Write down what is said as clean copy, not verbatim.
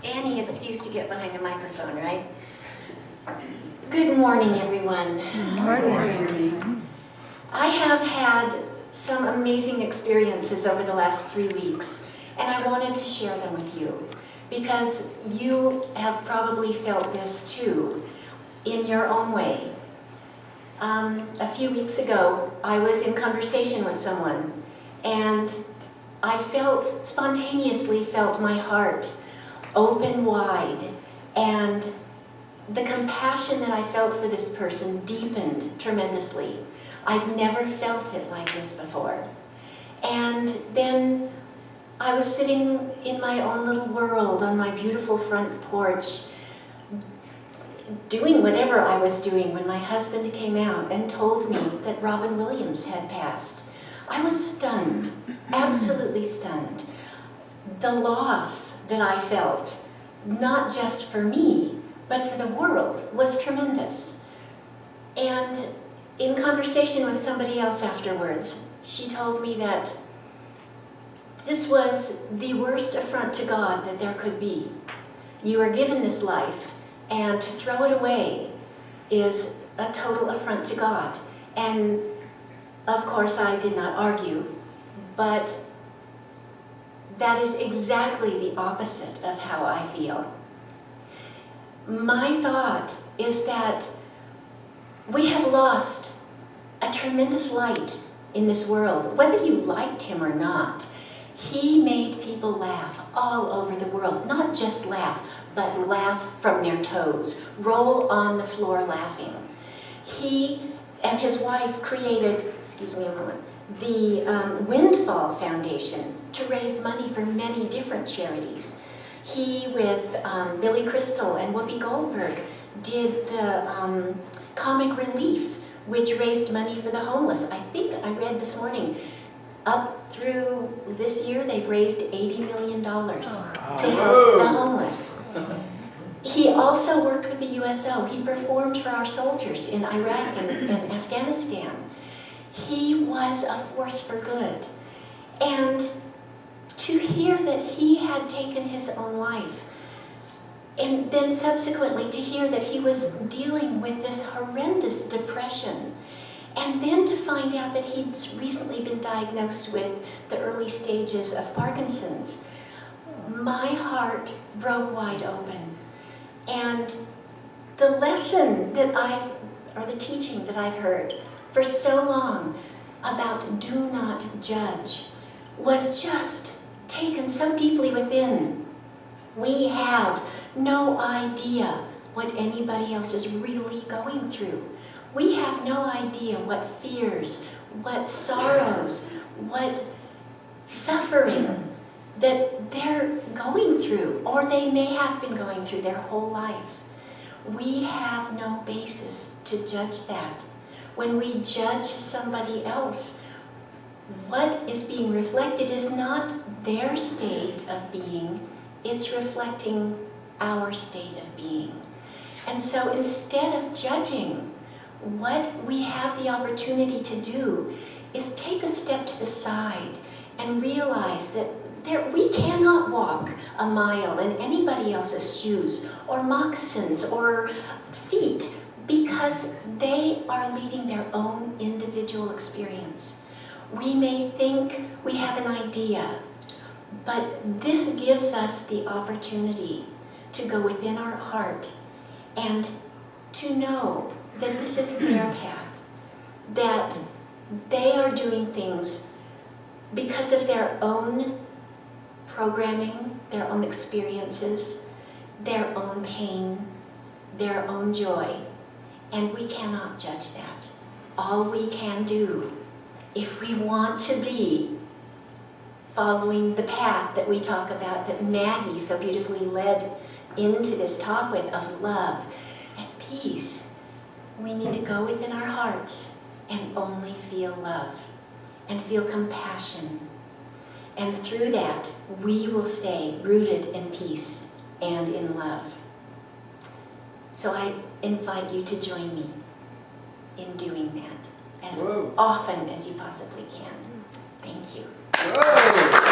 any excuse to get behind a microphone, right? Good morning, everyone. Good morning. I have had some amazing experiences over the last 3 weeks, and I wanted to share them with you because you have probably felt this too in your own way. A few weeks ago, I was in conversation with someone, and I spontaneously felt my heart open wide, and the compassion that I felt for this person deepened tremendously. I'd never felt it like this before. And then I was sitting in my own little world on my beautiful front porch, doing whatever I was doing when my husband came out and told me that Robin Williams had passed. I was stunned, absolutely stunned. The loss that I felt, not just for me, but for the world, was tremendous. And in conversation with somebody else afterwards, she told me that this was the worst affront to God that there could be. You are given this life, and to throw it away is a total affront to God. And of course, I did not argue, but that is exactly the opposite of how I feel. My thought is that we have lost a tremendous light in this world, whether you liked him or not. He made people laugh all over the world, not just laugh, but laugh from their toes, roll on the floor laughing. He and his wife created, the Windfall Foundation to raise money for many different charities. He, with Billy Crystal and Whoopi Goldberg, did the Comic Relief, which raised money for the homeless. I think I read this morning, up through this year, they've raised $80 million to help the homeless. He also worked with the USO. He performed for our soldiers in Iraq and Afghanistan. He was a force for good. And to hear that he had taken his own life, and then subsequently to hear that he was dealing with this horrendous depression, and then to find out that he'd recently been diagnosed with the early stages of Parkinson's, my heart broke wide open. And the lesson that the teaching that I've heard for so long about do not judge was just taken so deeply within. We have no idea what anybody else is really going through. We have no idea what fears, what sorrows, what suffering that they're going through, or they may have been going through their whole life. We have no basis to judge that. When we judge somebody else, what is being reflected is not their state of being, it's reflecting our state of being. And so instead of judging, what we have the opportunity to do is take a step to the side and realize that we cannot walk a mile in anybody else's shoes or moccasins or feet because they are leading their own individual experience. We may think we have an idea, but this gives us the opportunity to go within our heart and to know that this is their path, that they are doing things because of their own programming, their own experiences, their own pain, their own joy, and we cannot judge that. All we can do, if we want to be following the path that we talk about, that Maggie so beautifully led into this talk with, of love and peace, we need to go within our hearts and only feel love and feel compassion. And through that, we will stay rooted in peace and in love. So I invite you to join me in doing that as often as you possibly can. Thank you. Whoa.